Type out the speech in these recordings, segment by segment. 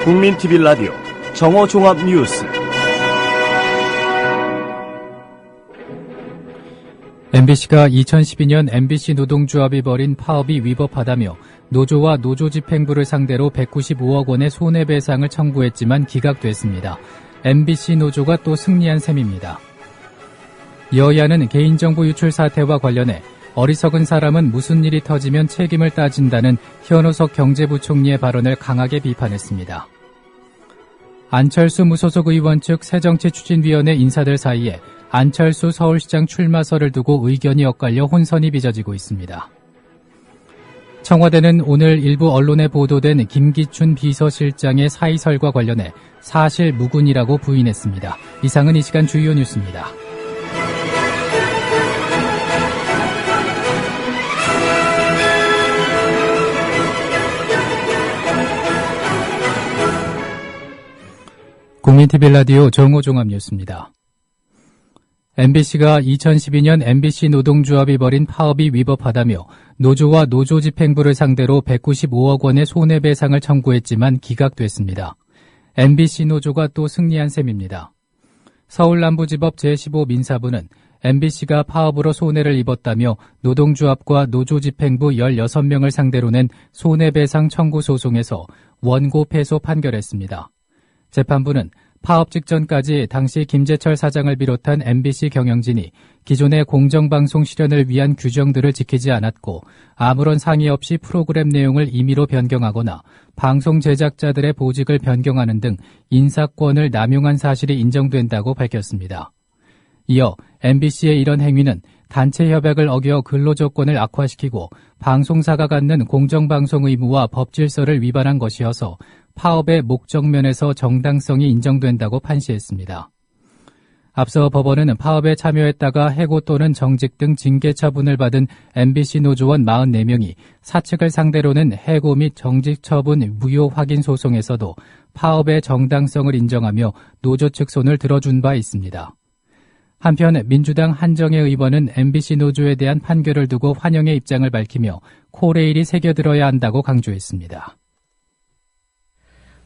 국민TV 라디오 정오종합뉴스. MBC가 2012년 MBC 노동조합이 벌인 파업이 위법하다며 노조와 노조집행부를 상대로 195억 원의 손해배상을 청구했지만 기각됐습니다. MBC 노조가 또 승리한 셈입니다. 여야는 개인정보 유출 사태와 관련해 어리석은 사람은 무슨 일이 터지면 책임을 따진다는 현호석 경제부총리의 발언을 강하게 비판했습니다. 안철수 무소속 의원 측 새정치추진위원회 인사들 사이에 안철수 서울시장 출마설을 두고 의견이 엇갈려 혼선이 빚어지고 있습니다. 청와대는 오늘 일부 언론에 보도된 김기춘 비서실장의 사의설과 관련해 사실 무근이라고 부인했습니다. 이상은 이 시간 주요 뉴스입니다. 국민TV 라디오 정오종합뉴스입니다. MBC가 2012년 MBC 노동조합이 벌인 파업이 위법하다며 노조와 노조집행부를 상대로 195억 원의 손해배상을 청구했지만 기각됐습니다. MBC 노조가 또 승리한 셈입니다. 서울남부지법 제15민사부는 MBC가 파업으로 손해를 입었다며 노동조합과 노조집행부 16명을 상대로 낸 손해배상 청구 소송에서 원고 패소 판결했습니다. 재판부는 파업 직전까지 당시 김재철 사장을 비롯한 MBC 경영진이 기존의 공정방송 실현을 위한 규정들을 지키지 않았고 아무런 상의 없이 프로그램 내용을 임의로 변경하거나 방송 제작자들의 보직을 변경하는 등 인사권을 남용한 사실이 인정된다고 밝혔습니다. 이어 MBC의 이런 행위는 단체 협약을 어겨 근로조건을 악화시키고 방송사가 갖는 공정방송 의무와 법질서를 위반한 것이어서 파업의 목적면에서 정당성이 인정된다고 판시했습니다. 앞서 법원은 파업에 참여했다가 해고 또는 정직 등 징계 처분을 받은 MBC 노조원 44명이 사측을 상대로 낸 해고 및 정직 처분 무효 확인 소송에서도 파업의 정당성을 인정하며 노조 측 손을 들어준 바 있습니다. 한편 민주당 한정혜 의원은 MBC 노조에 대한 판결을 두고 환영의 입장을 밝히며 코레일이 새겨들어야 한다고 강조했습니다.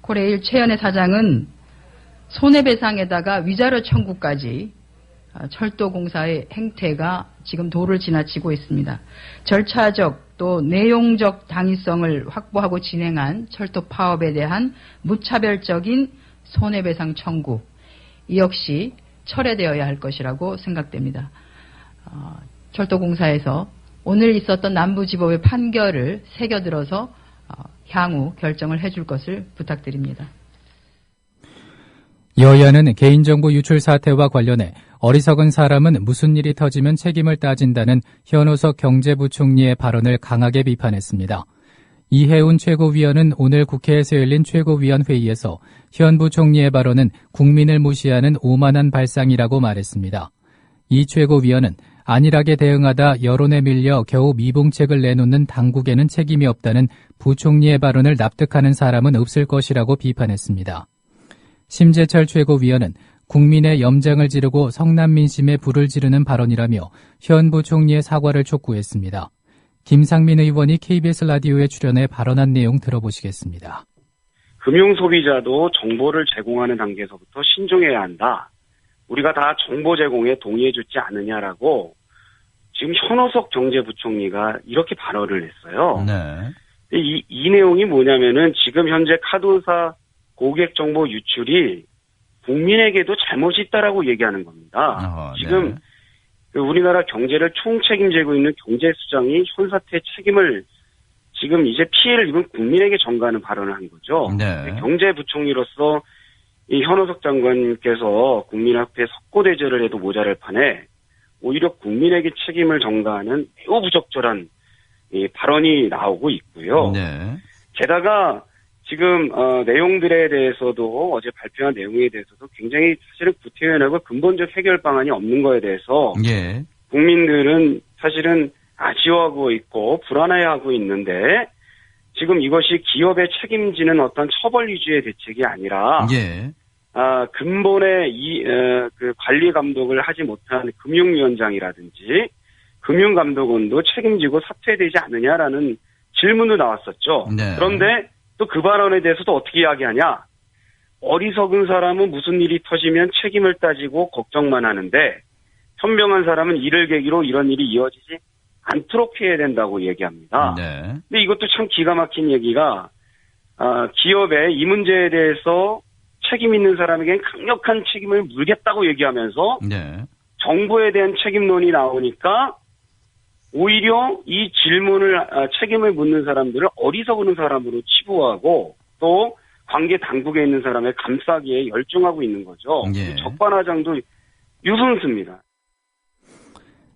코레일 최연애 사장은 손해배상에다가 위자료 청구까지 철도공사의 행태가 지금 도를 지나치고 있습니다. 절차적 또 내용적 당위성을 확보하고 진행한 철도 파업에 대한 무차별적인 손해배상 청구, 이 역시 철회되어야 할 것이라고 생각됩니다. 철도공사에서 오늘 있었던 남부지법의 판결을 새겨들어서 향후 결정을 해줄 것을 부탁드립니다. 여야는 개인정보 유출 사태와 관련해 어리석은 사람은 무슨 일이 터지면 책임을 따진다는 현호석 경제부총리의 발언을 강하게 비판했습니다. 이해운 최고위원은 오늘 국회에서 열린 최고위원 회의에서 현 부총리의 발언은 국민을 무시하는 오만한 발상이라고 말했습니다. 이 최고위원은 안일하게 대응하다 여론에 밀려 겨우 미봉책을 내놓는 당국에는 책임이 없다는 부총리의 발언을 납득하는 사람은 없을 것이라고 비판했습니다. 심재철 최고위원은 국민의 염장을 지르고 성남 민심에 불을 지르는 발언이라며 현 부총리의 사과를 촉구했습니다. 김상민 의원이 KBS 라디오에 출연해 발언한 내용 들어보시겠습니다. 금융소비자도 정보를 제공하는 단계에서부터 신중해야 한다. 우리가 다 정보 제공에 동의해주지 않느냐라고 지금 현호석 경제부총리가 이렇게 발언을 했어요. 네. 이 내용이 뭐냐면은 지금 현재 카드사 고객 정보 유출이 국민에게도 잘못이 있다라고 얘기하는 겁니다. 지금 우리나라 경제를 총책임지고 있는 경제수장이 현사태 책임을 지금 이제 피해를 입은 국민에게 전가하는 발언을 한 거죠. 네. 경제부총리로서 이 현호석 장관께서 국민 앞에 석고대죄를 해도 모자랄 판에 오히려 국민에게 책임을 전가하는 매우 부적절한 이 발언이 나오고 있고요. 네. 게다가 지금 내용들에 대해서도 어제 발표한 내용에 대해서도 굉장히 사실은 구태연하고 근본적 해결 방안이 없는 거에 대해서 예. 국민들은 사실은 아쉬워하고 있고 불안해하고 있는데 지금 이것이 기업에 책임지는 어떤 처벌 위주의 대책이 아니라 예. 근본의 그 관리 감독을 하지 못한 금융위원장이라든지 금융감독원도 책임지고 사퇴되지 않느냐라는 질문도 나왔었죠. 네. 그런데 또 그 발언에 대해서도 어떻게 이야기하냐? 어리석은 사람은 무슨 일이 터지면 책임을 따지고 걱정만 하는데 현명한 사람은 이를 계기로 이런 일이 이어지지 않도록 해야 된다고 얘기합니다. 네. 근데 이것도 참 기가 막힌 얘기가 기업에 이 문제에 대해서 책임 있는 사람에겐 강력한 책임을 물겠다고 얘기하면서 네. 정부에 대한 책임론이 나오니까 오히려 이 질문을 책임을 묻는 사람들을 어리석은 사람으로 치부하고 또 관계 당국에 있는 사람을 감싸기에 열중하고 있는 거죠. 예. 적반하장도 유분수입니다.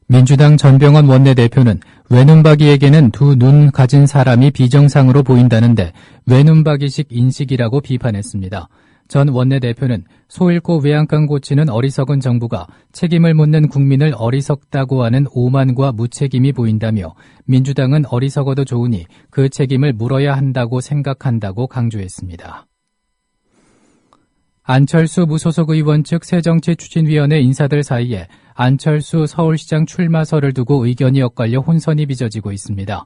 민주당 전병헌 원내대표는 외눈박이에게는 두 눈 가진 사람이 비정상으로 보인다는데 외눈박이식 인식이라고 비판했습니다. 전 원내대표는 소 잃고 외양간 고치는 어리석은 정부가 책임을 묻는 국민을 어리석다고 하는 오만과 무책임이 보인다며 민주당은 어리석어도 좋으니 그 책임을 물어야 한다고 생각한다고 강조했습니다. 안철수 무소속 의원 측 새정치추진위원회 인사들 사이에 안철수 서울시장 출마설을 두고 의견이 엇갈려 혼선이 빚어지고 있습니다.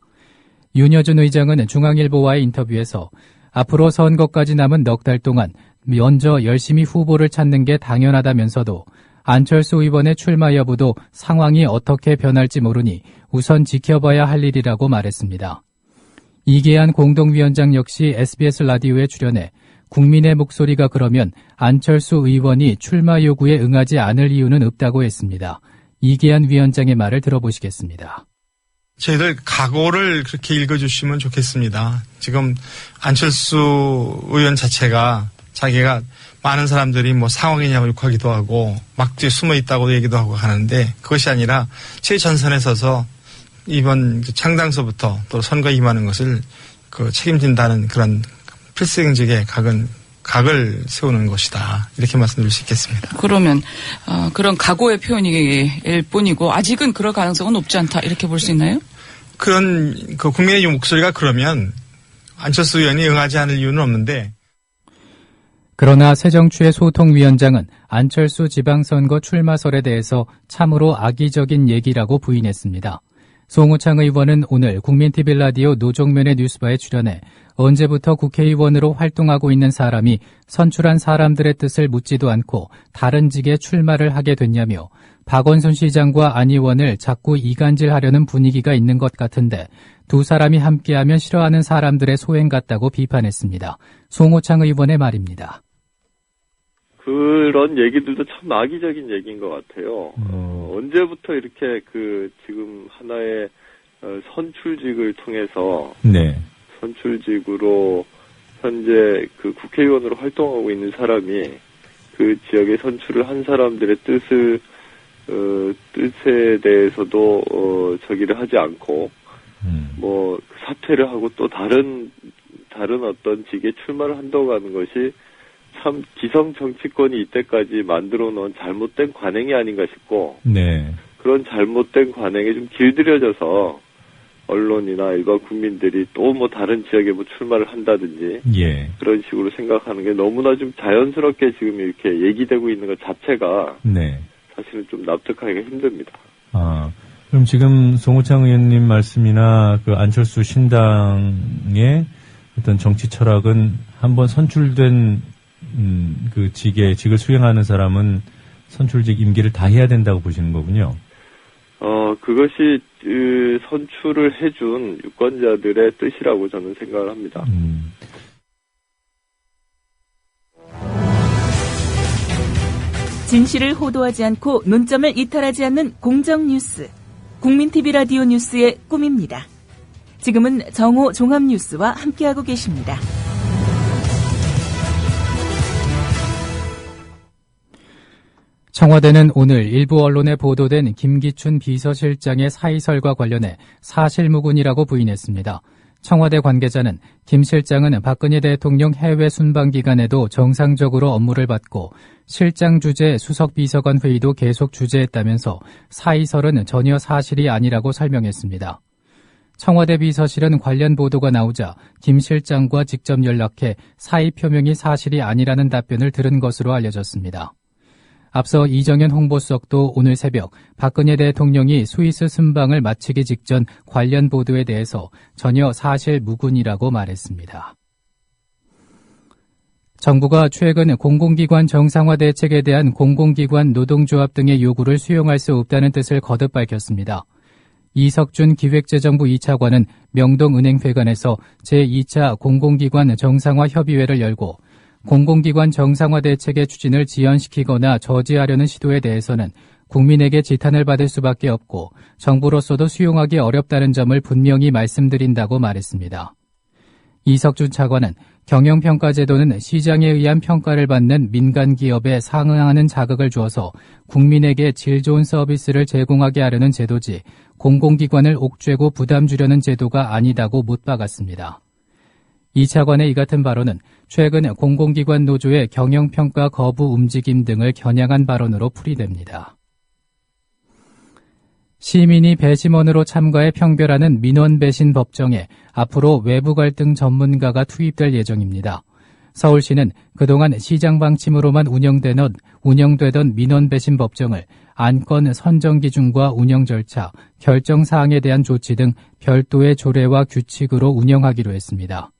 윤여준 의장은 중앙일보와의 인터뷰에서 앞으로 선거까지 남은 넉 달 동안 먼저 열심히 후보를 찾는 게 당연하다면서도 안철수 의원의 출마 여부도 상황이 어떻게 변할지 모르니 우선 지켜봐야 할 일이라고 말했습니다. 이계한 공동위원장 역시 SBS 라디오에 출연해 국민의 목소리가 그러면 안철수 의원이 출마 요구에 응하지 않을 이유는 없다고 했습니다. 이계한 위원장의 말을 들어보시겠습니다. 저희들 각오를 그렇게 읽어주시면 좋겠습니다. 지금 안철수 의원 자체가 자기가 많은 사람들이 뭐 상황이냐고 욕하기도 하고 막뒤에 숨어 있다고 얘기도 하고 하는데 그것이 아니라 최전선에 서서 이번 창당서부터 또 선거에 임하는 것을 책임진다는 그런 필승적의 각을 세우는 것이다. 이렇게 말씀드릴 수 있겠습니다. 그러면 그런 각오의 표현일 뿐이고 아직은 그럴 가능성은 높지 않다. 이렇게 볼 수 있나요? 그런 국민의 목소리가 그러면 안철수 의원이 응하지 않을 이유는 없는데 그러나 새정치의 소통위원장은 안철수 지방선거 출마설에 대해서 참으로 악의적인 얘기라고 부인했습니다. 송우창 의원은 오늘 국민TV 라디오 노종면의 뉴스바에 출연해 언제부터 국회의원으로 활동하고 있는 사람이 선출한 사람들의 뜻을 묻지도 않고 다른 직에 출마를 하게 됐냐며 박원순 시장과 안 의원을 자꾸 이간질하려는 분위기가 있는 것 같은데 두 사람이 함께하면 싫어하는 사람들의 소행 같다고 비판했습니다. 송우창 의원의 말입니다. 그런 얘기들도 참 악의적인 얘기인 것 같아요. 언제부터 이렇게 지금 하나의 선출직을 통해서 네. 선출직으로 현재 국회의원으로 활동하고 있는 사람이 그 지역에 선출을 한 사람들의 뜻에 대해서도 저기를 하지 않고 뭐 사퇴를 하고 또 다른 어떤 직에 출마를 한다고 하는 것이 참 기성 정치권이 이때까지 만들어 놓은 잘못된 관행이 아닌가 싶고 네. 그런 잘못된 관행에 좀 길들여져서 언론이나 일반 국민들이 또 뭐 다른 지역에 뭐 출마를 한다든지 예. 그런 식으로 생각하는 게 너무나 좀 자연스럽게 지금 이렇게 얘기되고 있는 것 자체가 네. 사실은 좀 납득하기가 힘듭니다. 그럼 지금 송우창 의원님 말씀이나 안철수 신당의 어떤 정치 철학은 한번 선출된 직을 수행하는 사람은 선출직 임기를 다 해야 된다고 보시는 거군요. 그것이 선출을 해준 유권자들의 뜻이라고 저는 생각을 합니다. 진실을 호도하지 않고 논점을 이탈하지 않는 공정뉴스. 국민TV 라디오 뉴스의 꿈입니다. 지금은 정호 종합뉴스와 함께하고 계십니다. 청와대는 오늘 일부 언론에 보도된 김기춘 비서실장의 사의설과 관련해 사실무근이라고 부인했습니다. 청와대 관계자는 김 실장은 박근혜 대통령 해외 순방 기간에도 정상적으로 업무를 받고 실장 주재 수석비서관 회의도 계속 주재했다면서 사의설은 전혀 사실이 아니라고 설명했습니다. 청와대 비서실은 관련 보도가 나오자 김 실장과 직접 연락해 사의 표명이 사실이 아니라는 답변을 들은 것으로 알려졌습니다. 앞서 이정현 홍보수석도 오늘 새벽 박근혜 대통령이 스위스 순방을 마치기 직전 관련 보도에 대해서 전혀 사실무근이라고 말했습니다. 정부가 최근 공공기관 정상화 대책에 대한 공공기관 노동조합 등의 요구를 수용할 수 없다는 뜻을 거듭 밝혔습니다. 이석준 기획재정부 2차관은 명동은행회관에서 제2차 공공기관 정상화 협의회를 열고 공공기관 정상화 대책의 추진을 지연시키거나 저지하려는 시도에 대해서는 국민에게 지탄을 받을 수밖에 없고 정부로서도 수용하기 어렵다는 점을 분명히 말씀드린다고 말했습니다. 이석준 차관은 경영평가제도는 시장에 의한 평가를 받는 민간기업에 상응하는 자격을 주어서 국민에게 질 좋은 서비스를 제공하게 하려는 제도지 공공기관을 옥죄고 부담 주려는 제도가 아니다고 못 박았습니다. 이 차관의 이 같은 발언은 최근 공공기관 노조의 경영평가 거부 움직임 등을 겨냥한 발언으로 풀이됩니다. 시민이 배심원으로 참가해 평별하는 민원 배신 법정에 앞으로 외부 갈등 전문가가 투입될 예정입니다. 서울시는 그동안 시장 방침으로만 운영되던 민원 배신 법정을 안건 선정 기준과 운영 절차, 결정 사항에 대한 조치 등 별도의 조례와 규칙으로 운영하기로 했습니다.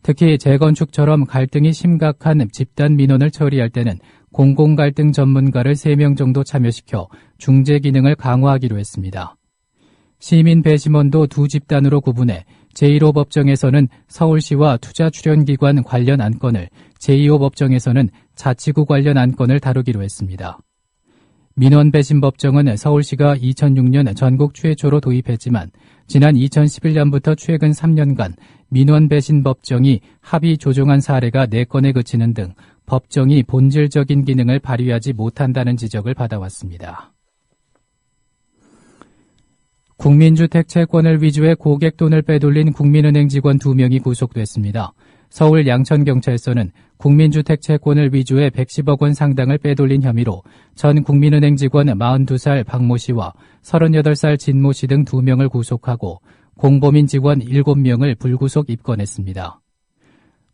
특히 재건축처럼 갈등이 심각한 집단 민원을 처리할 때는 공공갈등 전문가를 3명 정도 참여시켜 중재 기능을 강화하기로 했습니다. 시민 배심원도 2집단으로 구분해 제1호 법정에서는 서울시와 투자출연기관 관련 안건을, 제2호 법정에서는 자치구 관련 안건을 다루기로 했습니다. 민원 배심 법정은 서울시가 2006년 전국 최초로 도입했지만 지난 2011년부터 최근 3년간 민원 배신 법정이 합의 조정한 사례가 4건에 그치는 등 법정이 본질적인 기능을 발휘하지 못한다는 지적을 받아왔습니다. 국민주택 채권을 위조해 고객 돈을 빼돌린 국민은행 직원 2명이 구속됐습니다. 서울 양천경찰서는 국민주택 채권을 위조해 110억 원 상당을 빼돌린 혐의로 전 국민은행 직원 42살 박모 씨와 38살 진모 씨 등 2명을 구속하고 공범인 직원 7명을 불구속 입건했습니다.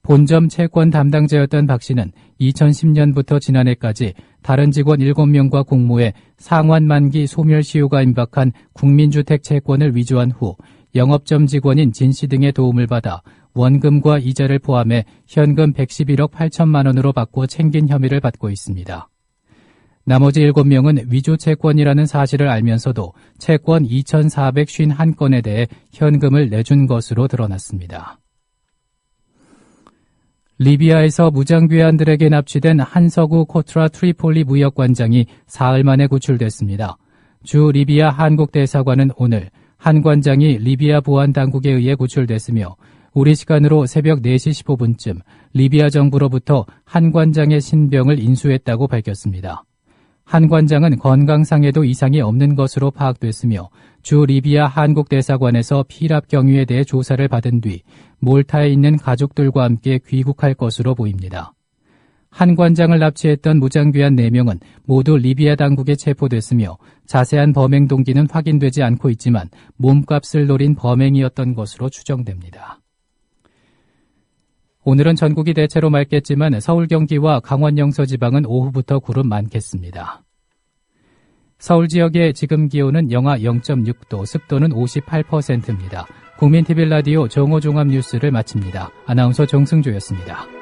본점 채권 담당자였던 박 씨는 2010년부터 지난해까지 다른 직원 7명과 공모해 상환 만기 소멸시효가 임박한 국민주택 채권을 위조한 후 영업점 직원인 진 씨 등의 도움을 받아 원금과 이자를 포함해 현금 111억 8천만 원으로 바꿔 챙긴 혐의를 받고 있습니다. 나머지 7명은 위조 채권이라는 사실을 알면서도 채권 2,451건에 대해 현금을 내준 것으로 드러났습니다. 리비아에서 무장괴한들에게 납치된 한서구 코트라 트리폴리 무역관장이 사흘 만에 구출됐습니다. 주 리비아 한국대사관은 오늘 한 관장이 리비아 보안당국에 의해 구출됐으며 우리 시간으로 새벽 4시 15분쯤 리비아 정부로부터 한 관장의 신병을 인수했다고 밝혔습니다. 한 관장은 건강상에도 이상이 없는 것으로 파악됐으며 주 리비아 한국대사관에서 피랍 경위에 대해 조사를 받은 뒤 몰타에 있는 가족들과 함께 귀국할 것으로 보입니다. 한 관장을 납치했던 무장괴한 4명은 모두 리비아 당국에 체포됐으며 자세한 범행 동기는 확인되지 않고 있지만 몸값을 노린 범행이었던 것으로 추정됩니다. 오늘은 전국이 대체로 맑겠지만 서울, 경기와 강원 영서 지방은 오후부터 구름 많겠습니다. 서울 지역의 지금 기온은 영하 0.6도, 습도는 58%입니다. 국민TV 라디오 정오종합 뉴스를 마칩니다. 아나운서 정승조였습니다.